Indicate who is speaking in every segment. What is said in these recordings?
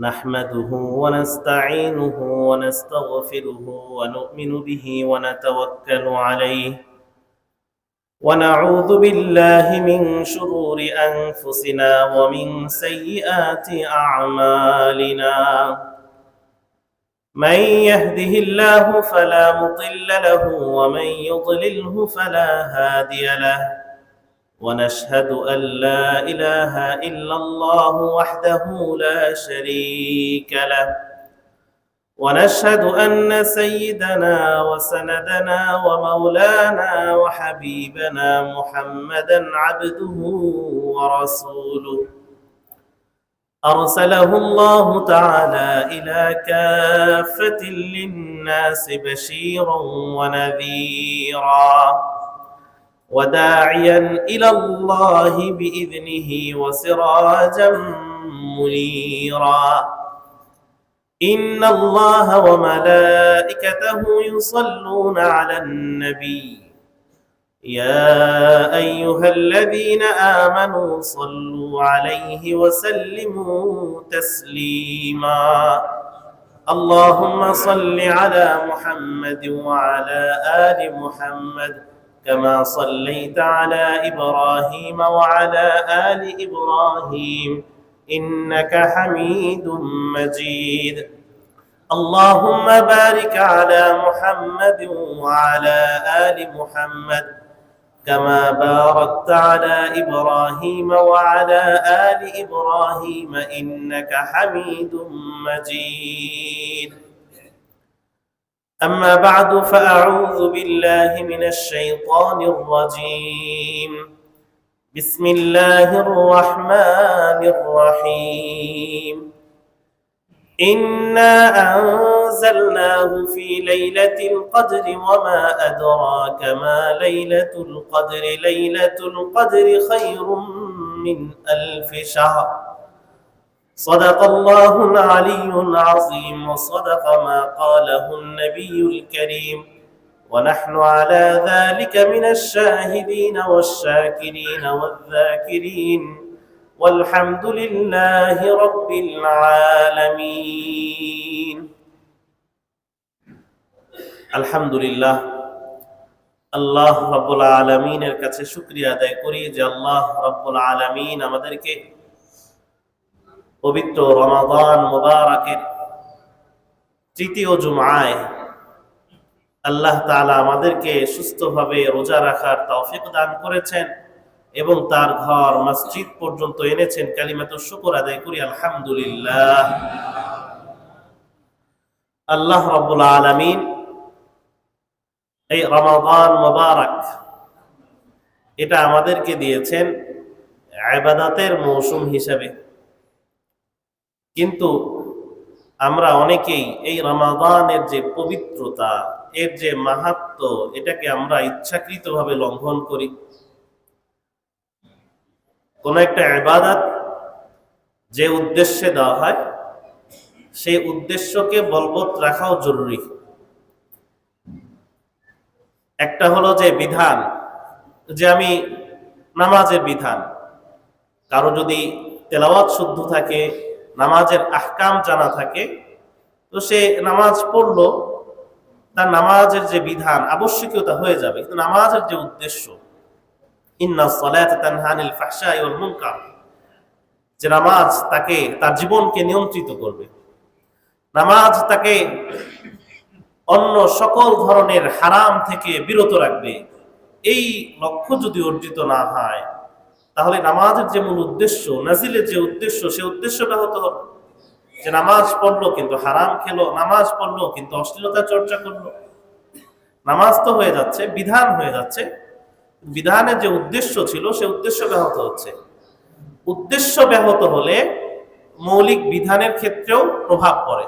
Speaker 1: نحمده ونستعينه ونستغفره ونؤمن به ونتوكل عليه ونعوذ بالله من شرور أنفسنا ومن سيئات أعمالنا من يهده الله فلا مضل له ومن يضلله فلا هادي له ونشهد أن لا إله إلا الله وحده لا شريك له ونشهد أن سيدنا وسندنا ومولانا وحبيبنا محمدا عبده ورسوله أرسله الله تعالى إلى كافة للناس بشيرا ونذيرا وداعيا إلى الله بإذنه وسراجا منيرا إن الله وملائكته يصلون على النبي يا أيها الذين آمنوا صلوا عليه وسلموا تسليما اللهم صل على محمد وعلى آل محمد كما صليت على إبراهيم وعلى آل إبراهيم إنك حميد مجيد اللهم بارك على محمد وعلى آل محمد كما باركت على إبراهيم وعلى آل إبراهيم إنك حميد مجيد أما بعد فأعوذ بالله من الشيطان الرجيم بسم الله الرحمن الرحيم إنا أنزلناه في ليلة القدر وما أدراك ما ليلة القدر ليلة القدر خير من 1000 شهر صدق الله العلي العظيم وصدق ما قاله النبي الكريم ونحن على ذلك من الشاهدين والشاكرين والذاكرين والحمد لله رب العالمين الحمد لله আল্লাহ রাব্বুল আলামিনের কাছে শুকরিয়া আদায় করি যে আল্লাহ রাব্বুল আলামিন আমাদেরকে পবিত্র রমাদান মুবারকের তৃতীয় জুমআয় আল্লাহ তাআলা আমাদেরকে সুস্থভাবে রোজা রাখার তৌফিক দান করেছেন এবং তার ঘর মসজিদ পর্যন্ত এনেছেন। কালিমাতুশ শুকর আদায় করি আলহামদুলিল্লাহ। আল্লাহ রাব্বুল আলামিন এই রমাদান মুবারক এটা আমাদেরকে দিয়েছেন ইবাদতের মৌসুম হিসেবে, কিন্তু আমরা অনেকেই এই রমাদানের যে পবিত্রতা, এর যে মাহাত্ম্য, এটাকে আমরা ইচ্ছাকৃতভাবে লঙ্ঘন করি। কোন একটা ইবাদত যে উদ্দেশ্যে দেওয়া হয় সেই উদ্দেশ্যকে বলবৎ রাখাও জরুরি। একটা হলো যে বিধান, যে আমি নামাজের বিধান, কারো যদি তেলাওয়াত শুদ্ধ থাকে, নামাজের আহকাম জানা থাকে, তো সে নামাজ পড়লো, তার নামাজের যে বিধান আবশ্যকীয়তা হয়ে যাবে। কিন্তু নামাজের যে উদ্দেশ্য, ইন্নাস সালাতা তানহা আনিল ফাহশাই ওয়াল মুনকার, যে নামাজ তাকে তার জীবনকে নিয়ন্ত্রিত করবে, নামাজ তাকে অন্য সকল ধরনের হারাম থেকে বিরত রাখবে, এই লক্ষ্য যদি অর্জিত না হয় তাহলে নামাজের যে মূল উদ্দেশ্য, নাজিলের যে উদ্দেশ্য, সে উদ্দেশ্য ব্যাহত হবে। যে নামাজ পড়লো কিন্তু হারাম খেলো, নামাজ পড়লো কিন্তু অশ্লীলতা চর্চা করলো, নামাজ তো হয়ে যাচ্ছে, বিধান হয়ে যাচ্ছে, বিধানের যে উদ্দেশ্য ছিল সে উদ্দেশ্য ব্যাহত হচ্ছে। উদ্দেশ্য ব্যাহত হলে মৌলিক বিধানের ক্ষেত্রেও প্রভাব পড়ে।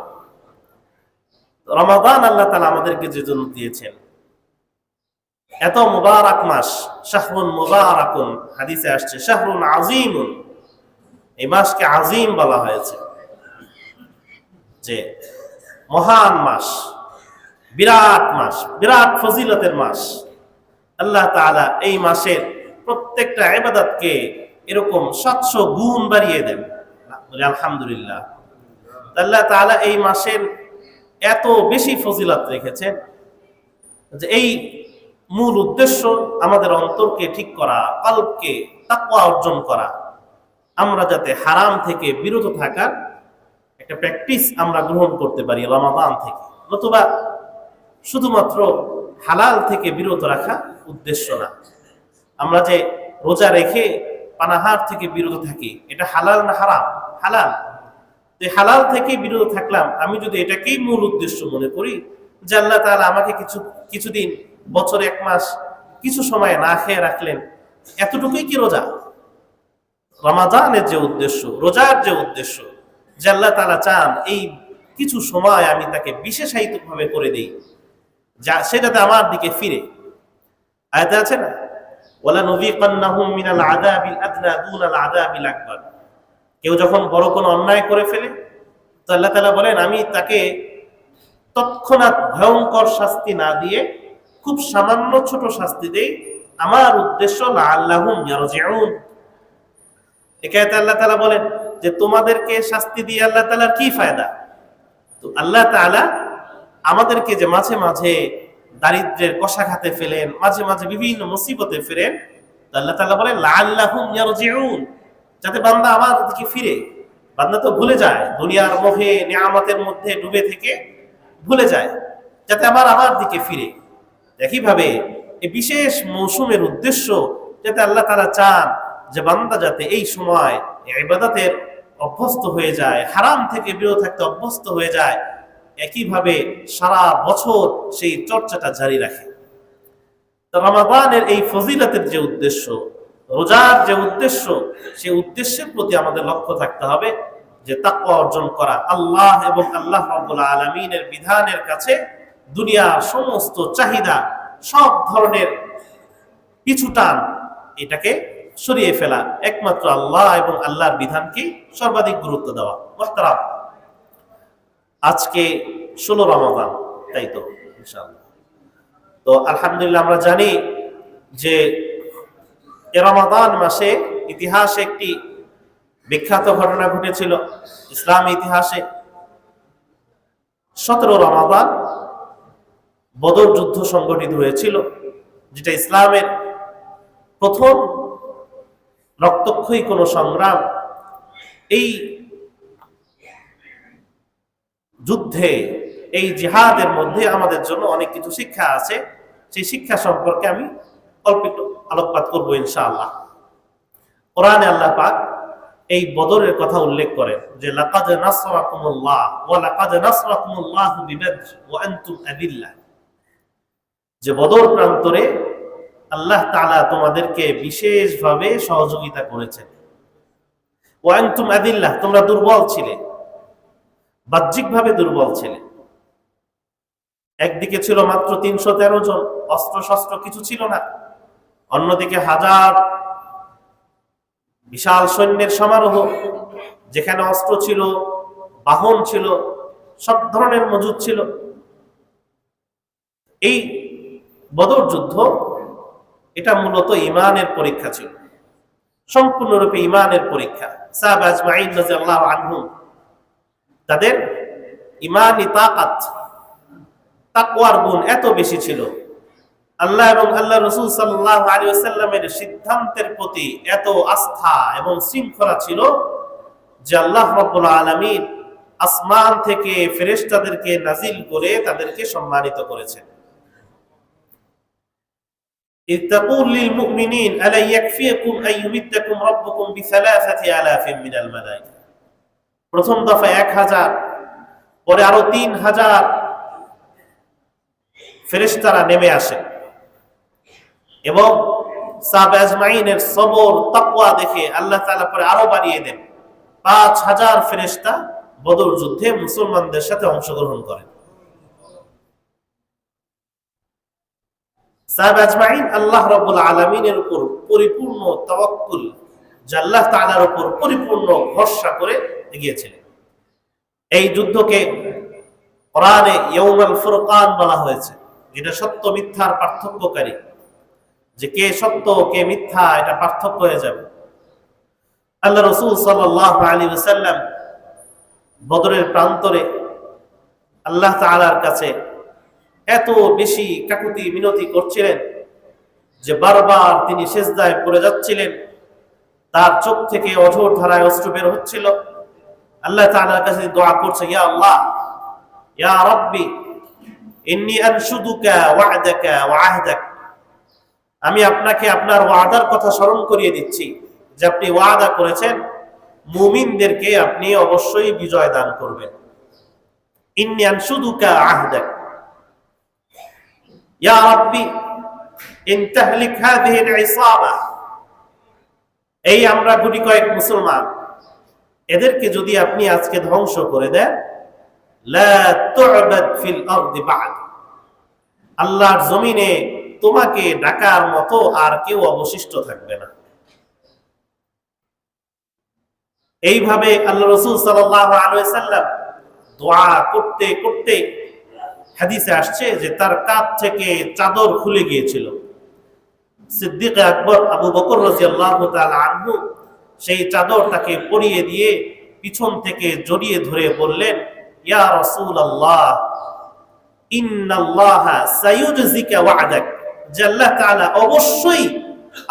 Speaker 1: রমাদান আল্লাহ তাআলা আমাদেরকে যে জন্য দিয়েছেন, এত মুবারক মাস, শাহরুন মুবারাকুন, হাদিসে আসছে শাহরুন আযীমুন, এই মাসকে আযীম বলা হয়েছে, যে মহান মাস, বিরাট মাস, বিরাট ফজিলতের মাস। আল্লাহ তাআলা এই মাসের প্রত্যেকটা ইবাদতকে এরকম 700 গুণ বাড়িয়ে দেন। বলি আলহামদুলিল্লাহ। আল্লাহ তাআলা এই মাসের এত বেশি ফজিলত রেখেছেন যে এই মূল উদ্দেশ্য আমাদের অন্তরকে ঠিক করা, কলবকে তাকওয়া অর্জন করা, আমরা যাতে হারাম থেকে বিরত থাকার একটা প্র্যাকটিস আমরা গ্রহণ করতে পারি রমাদান থেকে। নতুবা শুধুমাত্র হালাল থেকে বিরত রাখা উদ্দেশ্য না। আমরা যে রোজা রেখে পানাহার থেকে বিরত থাকি, এটা হালাল না হারাম? হালাল। হালাল থেকে বিরত থাকলাম, আমি যদি এটাকেই মূল উদ্দেশ্য মনে করি যে আল্লাহ তাআলা আমাকে কিছুদিন, বছরে 1 মাস কিছু সময় না খেয়ে রাখলেন, এতটুকুই কি রোজা? রমাদানের যে উদ্দেশ্য, রোজার যে উদ্দেশ্য, যে আল্লাহ তাআলা চান এই কিছু সময় আমি তাকে বিশেষায়িত ভাবে করে দেই, যা সেটাতে আমার দিকে ফিরে। আয়াতে আছে না, ওয়ালা নুযিকান্নাহুম মিনাল আযাবিল আদনা দুনাল আযাবিল আকবার। কেউ যখন বড় কোনো অন্যায় করে ফেলে তো আল্লাহ তাআলা বলেন আমি তাকে তৎক্ষণাৎ ভয়ঙ্কর শাস্তি না দিয়ে খুব সামান্য ছোট শাস্তি দেই, আমার উদ্দেশ্য লাআল্লাহুম ইয়ারজিউন। একায়তে আল্লাহ তাআলা বলেন যে তোমাদেরকে শাস্তি দিয়ে আল্লাহ তাআলার কি ফায়দা? তো আল্লাহ তাআলা আমাদেরকে যে মাঝে মাঝে দারিদ্র্যের কষাঘাতে ফেলেন, মাঝে মাঝে বিভিন্ন মুসিবতে ফেলেন, আল্লাহ তাআলা বলেন লাআল্লাহুম ইয়ারজিউন, যাতে বান্দা আমার দিকে ফিরে। বান্দা তো ভুলে যায়, দুনিয়ার মোহে নিয়ামতের মধ্যে ডুবে থেকে ভুলে যায়, যাতে আমার দিকে ফিরে। একইভাবে এই বিশেষ মৌসুমের উদ্দেশ্য যাতে আল্লাহ তাআলা চান যে বান্দা যাতে এই সময় ইবাদতের অভ্যস্ত হয়ে যায়, হারাম থেকে বিরত থাকতে অভ্যস্ত হয়ে যায়, একইভাবে সারা বছর সেই চর্চাটা জারি রাখে। তো রমাদানের এই ফজিলতের যে উদ্দেশ্য, রোজার যে উদ্দেশ্য, সেই উদ্দেশ্যের প্রতি আমাদের লক্ষ্য থাকতে হবে যে তাকওয়া অর্জন করা, আল্লাহ এবং আল্লাহ রাব্বুল আলামিনের বিধানের কাছে দুনিয়ার সমস্ত চাহিদা, সব ধরনের পিছুটান, এটাকে সরিয়ে ফেলা, একমাত্র আল্লাহ এবং আল্লাহর বিধানকে সর্বাধিক গুরুত্ব দেওয়া। মুহতারাম, আজকে 16 রমাদান, তাই তো ইনশাআল্লাহ। তো আলহামদুলিল্লাহ আমরা জানি যে রমাদান মাসে ইতিহাসে একটি বিখ্যাত ঘটনা ঘটেছিল ইসলামী ইতিহাসে। 17 রমাদান বদর যুদ্ধ সংগঠিত হয়েছিল, যেটা ইসলামের প্রথম রক্তক্ষয়ী কোন সংগ্রাম। এই যুদ্ধে, এই জিহাদের মধ্যে আমাদের জন্য অনেক কিছু শিক্ষা আছে। সেই শিক্ষা সম্পর্কে আমি অল্প একটু আলোকপাত করবো ইনশাআল্লাহ। কোরআনে আল্লাহ পাক এই বদরের কথা উল্লেখ করেন যে লাকাদ নাসরাকুমুল্লাহ ওয়া লাকাদ নাসরাকুমুল্লাহু বিবদর ওয়া আনতুম আদিল্লাহ, যে বদর প্রান্তরে আল্লাহ তাআলা তোমাদেরকে বিশেষভাবে সহযোগিতা করেছেন। ওয়া আনতুম আদিল্লাহ, তোমরা দুর্বল ছিলে, বাহ্যিকভাবে দুর্বল ছিলে। একদিকে ছিল মাত্র 313 জন, অস্ত্র শস্ত্র কিছু ছিল না, অন্যদিকে হাজার বিশাল সৈন্যের সমারোহ, যেখানে অস্ত্র ছিল, বাহন ছিল, সব ধরনের মজুদ ছিল। এই বদর যুদ্ধ এটা মূলত ঈমানের পরীক্ষা ছিল, সম্পূর্ণরূপে ঈমানের পরীক্ষা। সাহাবা আজমাইন রাদিয়াল্লাহু আনহুম তাদের ঈমানি তাকাত, তাকওয়ার গুণ এত বেশি ছিল, আল্লাহ এবং আল্লাহ রাসূল সাল্লাল্লাহু আলাইহি ওয়াসাল্লামের সিদ্ধান্তের প্রতি এত আস্থা এবং শৃঙ্খলা ছিল যে আল্লাহ রাব্বুল আলামিন আসমান থেকে ফেরেশতাদেরকে নাজিল করে তাদেরকে সম্মানিত করেছেন। ইত্তাকুল লিল মুমিনিন আলা ইয়াকফিকুম আন ইউমিদ্দাকুম রাব্বুকুম বিসালাসাতি আলাফিন মিনাল মালায়েকা। প্রথম দফা 1000, পরে আরো 3000 ফেরেশতারা নেমে আসে এবং সাহাবা আজমাইনের সবর তাকওয়া দেখে আল্লাহ তাআলা পরে আরো বাড়িয়ে দেন। 5000 ফেরেশতা বদর যুদ্ধে মুসলমানদের সাথে অংশগ্রহণ করেন। সাহাবা আজমাইন আল্লাহ রাব্বুল আলামিনের উপর পরিপূর্ণ তাওয়াক্কুল, যে আল্লাহ তাআলার উপর পরিপূর্ণ ভরসা করে এগিয়েছিলেন। এই যুদ্ধকে কোরআনে ইয়াউমুল ফুরকান বলা হয়েছে, যেটা সত্য মিথ্যার পার্থক্যকারী, যে কে সত্য কে মিথ্যা এটা পার্থক্য হয়ে যাবে। আল্লাহ রাসূল সাল্লাল্লাহু আলাইহি ওয়াসাল্লাম বদরের প্রান্তরে আল্লাহ তাআলার কাছে এত বেশি কাকুতি মিনতি করছিলেন যে বারবার তিনি সিজদায় পড়ে যাচ্ছিলেন, তার চোখ থেকে অঝোর ধারায় অশ্রু বের হচ্ছিল। আল্লাহ তাআলার কাছে দোয়া করছে, ইয়া আল্লাহ, ইয়া রাব্বি, ইন্নী আনশুদুকা ওয়া'দাকা ওয়া আহদাক, আমি আপনাকে আপনার ওয়াদার কথা স্মরণ করিয়ে দিচ্ছি যে আপনি ওয়াদা করেছেন মুমিনদেরকে আপনি অবশ্যই বিজয় দান করবেন। ইন্নী আনশুদুকা আহদাক ইয়া রাব্বি ইন তাহলিক হাযিহিল ইসাবা, এই আমরা গুটি কয়েক মুসলমান, এদেরকে যদি আপনি আজকে ধ্বংস করে দেন, লা তু'বাদ ফিল আরদি বা'দ, আল্লাহর জমিনে তোমাকে ডাকার মতো আর কেউ অবশিষ্ট থাকবে না। এইভাবে আল্লাহ রাসূল সাল্লাল্লাহু আলাইহি ওয়াসাল্লাম দোয়া করতে করতে হাদিসে আসছে যে তার কাঁধ থেকে চাদর খুলে গিয়েছিল। সিদ্দিক আকবর আবু বকর রাদিয়াল্লাহু তাআলা আনহু সেই চাদর তাকে পরিয়ে দিয়ে পিছন থেকে জড়িয়ে ধরে বললেন, ইয়া রাসূলুল্লাহ, ইন্নাল্লাহা সায়ুজজিকা ওয়া'দাক, যে আল্লাহ তাআলা অবশ্যই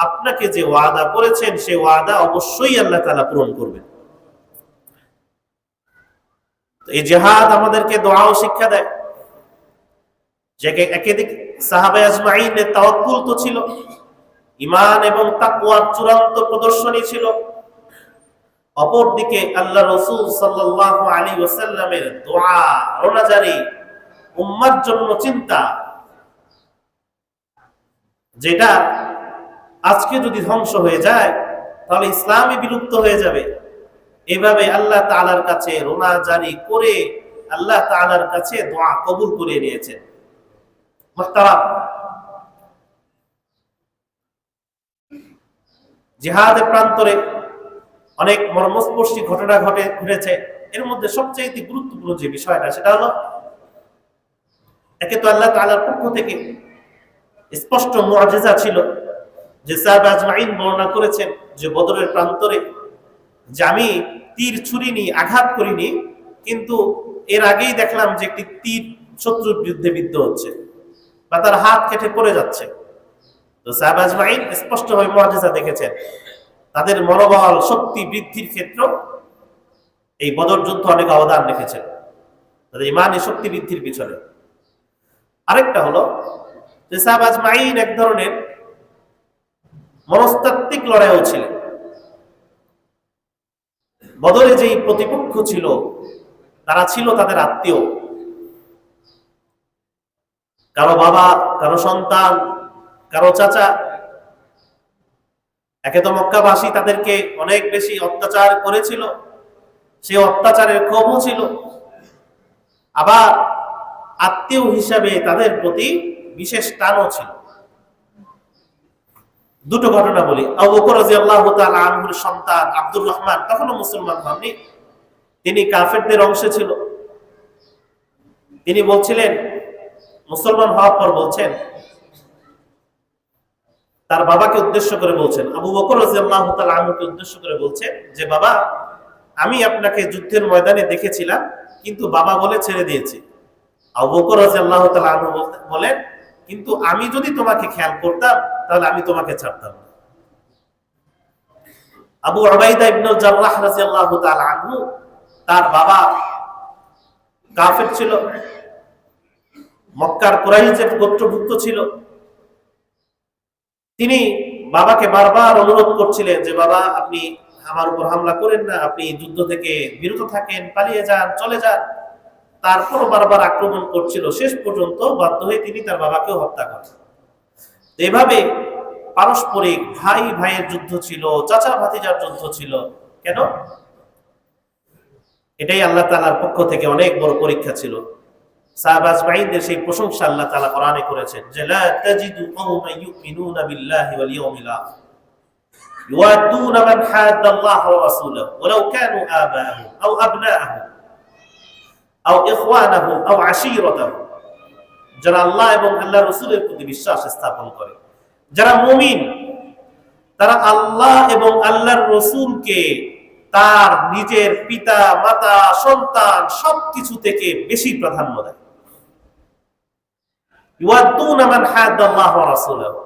Speaker 1: আপনাকে যে ওয়াদা করেছেন সেই ওয়াদা অবশ্যই আল্লাহ তাআলা পূরণ করবেন। এই জিহাদ আমাদেরকে দোয়াও শিক্ষা দেয়, যে একাধিক সাহাবা আজমাইনের তাওয়াক্কুল তো ছিল, ঈমান এবং তাকওয়ার চূড়ান্ত প্রদর্শনী ছিল। অপরদিকে আল্লাহ রাসূল সাল্লাল্লাহু আলাইহি ওয়াসাল্লামের দোয়া, রোনাজারি, উম্মার জন্য চিন্তা, যেটা আজকে যদি ধ্বংস হয়ে যায় তাহলে ইসলামই বিলুপ্ত হয়ে যাবে। এভাবে আল্লাহ তাআলার কাছে রোনাজারি করে আল্লাহ তাআলার কাছে দোয়া কবুল করে নিয়েছেন। মুহতারাম, জিহাদের প্রান্তরে অনেক মর্মস্পর্শী ঘটনা ঘটেছে। এর মধ্যে সবচেয়ে গুরুত্বপূর্ণ যে বিষয়টা, সেটা হলো, একে তো আল্লাহ তাআলার পক্ষ থেকে স্পষ্ট মুআজিজা ছিল, যে সাহাবা আজমাইন বর্ণনা করেছেন যে বদরের প্রান্তরে যে আমি তীর ছুরিনি, আঘাত করিনি, কিন্তু এর আগেই দেখলাম যে একটি তীর শত্রুর বিরুদ্ধে বিদ্ধ হচ্ছে বা তার হাত কেটে পড়ে যাচ্ছে। তো সাহাবা আজমাইন স্পষ্টভাবে মুআজিজা দেখেছেন। তাদের মনোবল শক্তি বৃদ্ধির ক্ষেত্রে এই বদর যুদ্ধ অনেক অবদান রেখেছেন, তাদের ঈমানের শক্তি বৃদ্ধির পিছনে। আরেকটা হলো যে সাহাবা আজমাইন এক ধরনের মনস্তাত্ত্বিক লড়াইও ছিলেন। বদরে যেই প্রতিপক্ষ ছিল তারা ছিল তাদের আত্মীয়, কারো বাবা, কারো সন্তান, কারো চাচা। একে তো মক্কাবাসী তাদেরকে অনেক বেশি অত্যাচার করেছিল, সেই অত্যাচারের ক্ষোভও ছিল, আবার আত্মীয় হিসাবে তাদের প্রতি বিশেষ টানও ছিল। দুটো ঘটনা বলি। আবু বকর রাদিয়াল্লাহু তাআলা আনহুর সন্তান আব্দুর রহমান তখনও মুসলমান হননি, তিনি কাফেরদের অংশে ছিল। তিনি বলছিলেন, মুসলমান হওয়ার পর বলছেন, তার বাবাকে উদ্দেশ্য করে বলছেন, আবু বকর রাদিয়াল্লাহু তাআলা আনহুকে উদ্দেশ্য করে বলছেন যে, বাবা, আমি আপনাকে যুদ্ধের ময়দানে দেখেছিলাম, কিন্তু বাবা বলে ছেড়ে দিয়েছি। আবু বকর রাদিয়াল্লাহু তাআলা আনহু বলেন, কিন্তু আমি যদি তোমাকে খেয়াল করতাম তাহলে আমি তোমাকে ছাড়তাম না। আবু উবাইদা ইবনুল জাররাহ রাদিয়াল্লাহু তাআলা আনহু, তার বাবা কাফের ছিল, মক্কার কুরাইশের গোত্রভুক্ত ছিল। তিনি বাবাকে বারবার অনুরোধ করছিলেন যে, বাবা, আপনি আমার উপর হামলা করেন না, আপনি যুদ্ধ থেকে বিরত থাকেন, পালিয়ে যান, চলে যান। তারপরও বারবার আক্রমণ করছিল। শেষ পর্যন্ত বাধ্য হয়ে তিনি তার বাবাকেও হত্যা করেন। এভাবে পারস্পরিক ভাই ভাইয়ের যুদ্ধ ছিল, চাচা ভাতিজার যুদ্ধ ছিল। কেন? এটাই আল্লাহ তাআলার পক্ষ থেকে অনেক বড় পরীক্ষা ছিল। সাহাবা আজমাইনদের সেই প্রশংসা আল্লাহ তাআলা কোরআনে করেছেন যে, লা তাজিদু কওমান ইউমিনুনা বিল্লাহি ওয়াল ইয়াউমিল আখির ইউআদুনা মান হাদাল্লাহ ওয়া রাসূলাহু ওয়ালাউ কানু আবাআহুম আও আবনাআহুম আও ইখওয়ানাহুম আও আশীরাতাহুম, যারা আল্লাহ এবং আল্লাহর রাসূলের প্রতি বিশ্বাস স্থাপন করে, যারা মুমিন, তারা আল্লাহ এবং আল্লাহর রাসূলকে তার নিজের পিতা মাতা সন্তান সবকিছু থেকে বেশি প্রাধান্য দেয়। ইউয়াদ্দুনা মান হাদ্দাল্লাহু ওয়া রাসূলাহু,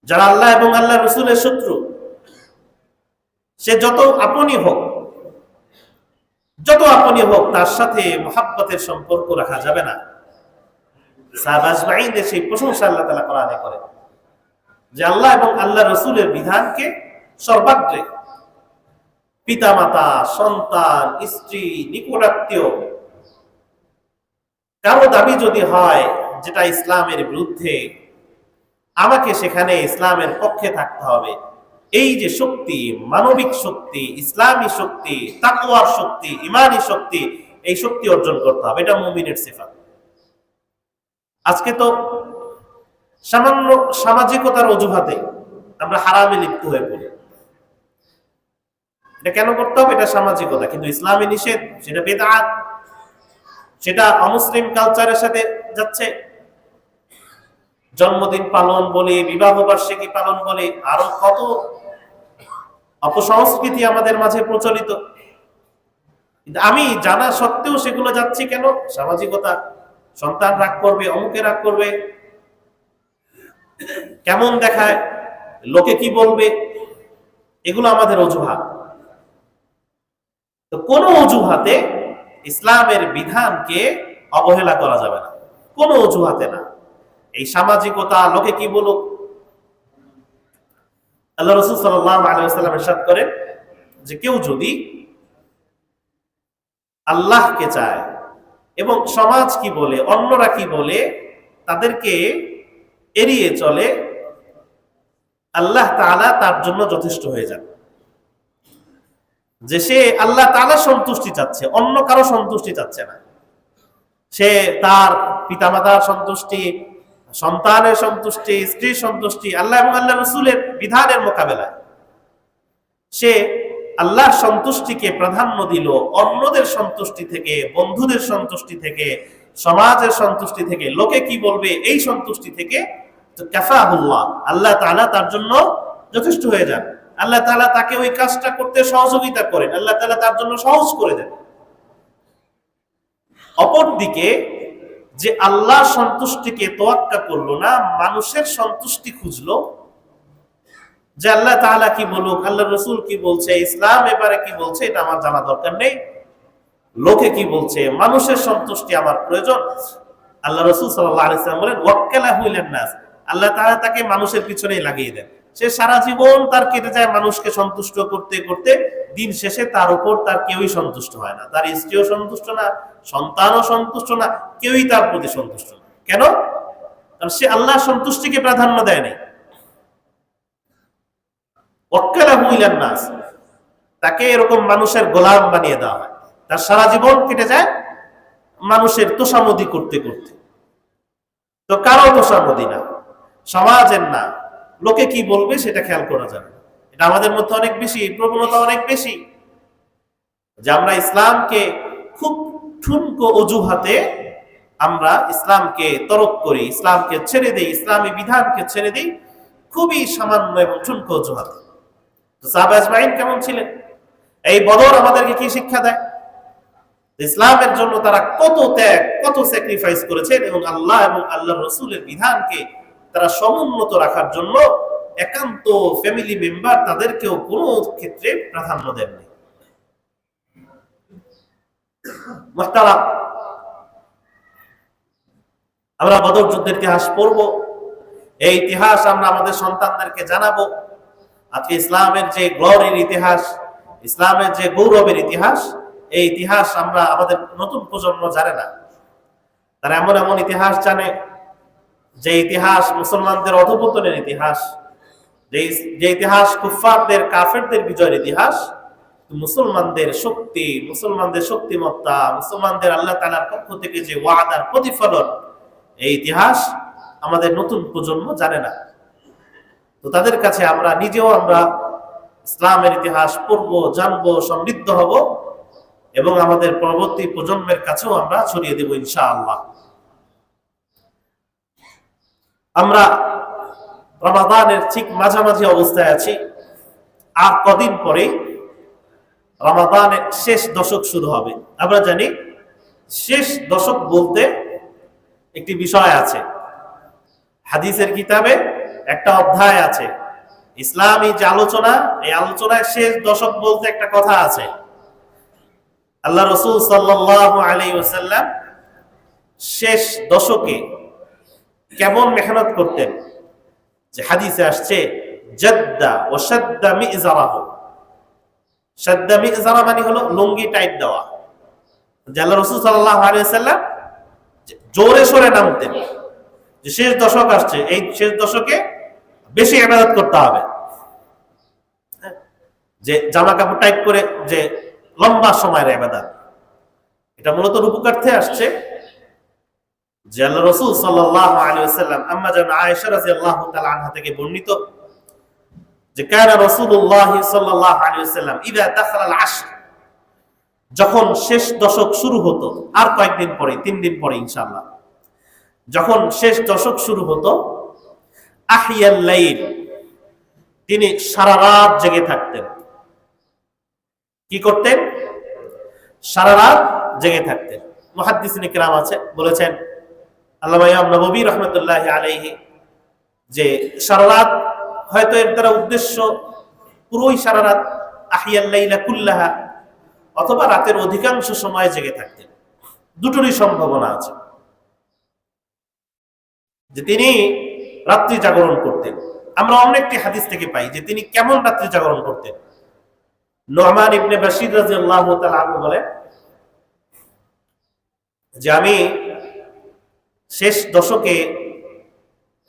Speaker 1: যারা আল্লাহ এবং আল্লাহ রাসূলের শত্রু, সে যত আপনই হোক তার সাথে মুহাব্বতের সম্পর্ক রাখা যাবে না। সাহাবা আজমাইনের সেই প্রশংসা আল্লাহ তাআলা কোরআনে করেন যে আল্লাহ এবং আল্লাহ রাসূলের বিধানকে সর্বাগ্রে পিতামাতা, সন্তান, স্ত্রী, নিকটাত্মীয় কারো দাবি যদি হয় যেটা ইসলামের বিরুদ্ধে, আমাকে সেখানে ইসলামের পক্ষে থাকতে হবে। এই যে শক্তি, মানবিক শক্তি, ইসলামী শক্তি, তাকওয়ার শক্তি, ঈমানী শক্তি, এই শক্তি অর্জন করতে হবে। এটা মুমিনের সিফাত। আজকে তো সামান্য সামাজিকতার অজুহাতে আমরা হারামে লিপ্ত হয়ে পড়ি। এটা কেন করতে হবে? এটা সামাজিকতা, কিন্তু ইসলামী নিষেধ, সেটা বিদআত, সেটা অমুসলিম কালচারের সাথে যাচ্ছে। জন্মদিন পালন বলে, বিবাহ বার্ষিকী পালন বলে, আরো কত অপসংস্কৃতি আমাদের মাঝে প্রচলিত। কিন্তু আমি জানা সত্ত্বেও সেগুলো যাচ্ছি কেন? সামাজিকতা। সন্তান রাগ করবে, অমুকে রাগ করবে, কেমন দেখায়, লোকে কি বলবে, এগুলো আমাদের অজুহাত। তো কোন অজুহাতে ইসলামের বিধানকে অবহেলা করা যাবে না, কোন অজুহাতে না। এই সামাজিকতা, লোকে কি বলুক। আল্লাহ রাসূল সাল্লাল্লাহু আলাইহি ওয়াসাল্লাম ইরশাদ করেন যে কেউ যদি আল্লাহকে চায় এবং সমাজ কি বলে, অন্যরা কি বলে, তাদেরকে এড়িয়ে চলে, আল্লাহ তাআলা তার জন্য যথেষ্ট হয়ে যান। যে সে আল্লাহ তাআলার সন্তুষ্টি চাচ্ছে, অন্য কারো সন্তুষ্টি চাচ্ছে না। সে তার পিতামাতার সন্তুষ্টি, সন্তানের সন্তুষ্টি, স্ত্রীর সন্তুষ্টি, আল্লাহ এবং আল্লাহ রাসূলের বিধানের মোকাবেলায় সে আল্লাহর সন্তুষ্টিকে প্রাধান্য দিল অন্যদের সন্তুষ্টি থেকে, বন্ধুদের সন্তুষ্টি থেকে, সমাজের সন্তুষ্টি থেকে, লোকে কি বলবে এই সন্তুষ্টি থেকে। তো কাফাহুল্লাহ, আল্লাহ তাআলা তার জন্য যথেষ্ট হয়ে যান। আল্লাহ তাআলা তাকে ওই কাজটা করতে সহযোগিতা করেন, আল্লাহ তাআলা তার জন্য সহজ করে দেন। অপরদিকে যে আল্লাহর সন্তুষ্টিকে তোয়াক্কা করলো না, মানুষের সন্তুষ্টি খুঁজলো, যে আল্লাহ তাআলা কি বলুক, আল্লাহ রাসূল কি বলছে, ইসলাম এবারে কি বলছে, এটা আমার জানা দরকার নেই, লোকে কি বলছে, মানুষের সন্তুষ্টি আমার প্রয়োজন। আল্লাহ রাসূল সাল্লাল্লাহু আলাইহি ওয়াসাল্লাম বলেন ওয়াক্কালাহু ইলান নাস, আল্লাহ তাআলা তাকে মানুষের পিছনেই লাগিয়ে দেন। সে সারা জীবন তার কেটে যায় মানুষকে সন্তুষ্ট করতে করতে, দিন শেষে তার উপর তার কেউই সন্তুষ্ট হয় না, তার স্ত্রীও সন্তুষ্ট না, সন্তানও সন্তুষ্ট না, কেউই তার প্রতি সন্তুষ্ট না। কেন? কারণ সে আল্লাহর সন্তুষ্টিকে প্রাধান্য দেয় নাই। ওয়াক্কালাহু ইলান নাস, তাকে এরকম মানুষের গোলাম বানিয়ে দেওয়া হয়, তার সারা জীবন কেটে যায় মানুষের তোষামদি করতে করতে। তো কারো তোষামদি না, সমাজের না, লোকে কি বলবে সেটা খেয়াল করা যাবে। এটা আমাদের মধ্যে অনেক বেশি প্রবণতা, অনেক বেশি, যে আমরা ইসলামকে খুব ঠুনকো অজুহাতে আমরা ইসলামকে তরক করি, ইসলামকে ছেড়ে দিই, ইসলামী বিধানকে ছেড়ে দিই খুবই সামান্য এবং ঠুনকো অজুহাতে। তো সাহাবা আজমাইন কেমন ছিলেন? এই বদর আমাদেরকে কি শিক্ষা দেয়? ইসলামের জন্য তারা কত ত্যাগ, কত স্যাক্রিফাইস করেছেন, এবং আল্লাহ এবং আল্লাহর রাসূলের বিধানকে তারা সমুন্নত রাখার জন্য একান্ত ফ্যামিলি মেম্বার তাদেরকেও কোনো ক্ষেত্রে প্রাধান্য দেননি। মুহতারাম, আমরা বদর যুদ্ধের ইতিহাস পড়ব, এই ইতিহাস আমরা আমাদের সন্তানদেরকে জানাবো। আজকে ইসলামের যে গ্লোরির ইতিহাস, ইসলামের যে গৌরবের ইতিহাস, এই ইতিহাস আমরা আমাদের নতুন প্রজন্ম জানে না। তারা এমন এমন ইতিহাস জানে যে ইতিহাস মুসলমানদের অধঃপতনের ইতিহাস, যে ইতিহাস কুফফারদের, কাফেরদের বিজয়ের ইতিহাস। মুসলমানদের শক্তি, মুসলমানদের শক্তিমত্তা, মুসলমানদের আল্লাহ তাআলার পক্ষ থেকে যে ওয়াদার প্রতিফলন, এই ইতিহাস আমাদের নতুন প্রজন্ম জানে না। তো তাদের কাছে আমরা নিজেও আমরা ইসলামের ইতিহাস পড়বো, জানবো, সমৃদ্ধ হব, এবং আমাদের পরবর্তী প্রজন্মের কাছেও আমরা ছড়িয়ে দেব ইনশাআল্লাহ। আমরা রমাদানের ঠিক মাঝামাঝি অবস্থায় আছি। আর কদিন পরে রমাদানের শেষ দশক শুরু হবে। আমরা জানি শেষ দশক বলতে একটি বিষয় আছে, হাদিসের কিতাবে একটা অধ্যায় আছে, ইসলামী যে আলোচনা, এই আলোচনায় শেষ দশক বলতে একটা কথা আছে। আল্লাহ রাসূল সাল্লাল্লাহু আলাইহি ওয়াসাল্লাম শেষ দশকে কেমন মেহনত করতেন, যে হাদিসে আসছে জাদ্দা ও শাদ্দা মিজারাহু। শাদ্দা মিজারা মানে হলো লুঙ্গি টাইট দেওয়া। যে আল্লাহ রাসূল সাল্লাল্লাহু আলাইহি ওয়াসাল্লাম জোরে সোরে নামতেন যে শেষ দশক আসছে, এই শেষ দশকে বেশি ইবাদত করতে হবে। যে জামা কাপড় টাইট করে যে লম্বা সময়ের ইবাদত, এটা মূলত রূপকার্থে আসছে যে আল্লাহ রাসূল সাল্লাল্লাহু আলাইহি ওয়াসাল্লাম আম্মা জান আয়েশা রাদিয়াল্লাহু তাআলা আনহা থেকে বর্ণিত যে কানা রাসূলুল্লাহ সাল্লাল্লাহু আলাইহি ওয়াসাল্লাম ইযা দাখালা আল আশর, যখন শেষ দশক শুরু হতো, আর কয়েকদিন পরে 3 দিন পরে ইনশাআল্লাহ, যখন শেষ দশক শুরু হতো, আহিয়াল লাইল, তিনি সারা রাত জেগে থাকতেন। কি করতেন? সারা রাত জেগে থাকতেন। মুহাদ্দিসিন কিরাম আছে বলেছেন, আল্লামা ইমাম নববী রাহমাতুল্লাহি আলাইহি, যে সারা রাত হয়তো এর দ্বারা উদ্দেশ্য পুরোই সারা রাত, আহিয়াল লাইলা কুল্লাহা, অথবা রাতের অধিকাংশ সময় জেগে থাকতেন। দুটোরই সম্ভাবনা আছে যে তিনি রাত্রি জাগরণ করতেন। আমরা অনেকটি হাদিস থেকে পাই যে তিনি কেমন রাত্রি জাগরণ করতেন। নু'মান ইবনে বাশির রাদিয়াল্লাহু তাআলা আনহু বলেন যে আমি শেষ দশকে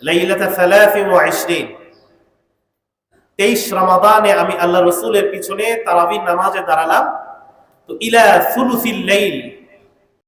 Speaker 1: লাইলাতা 23 রমাদানে আমি আল্লাহ রাসূলের পিছনে তারাবির নামাজে দাঁড়ালাম। তো ইলা সুলুসিল লাইল,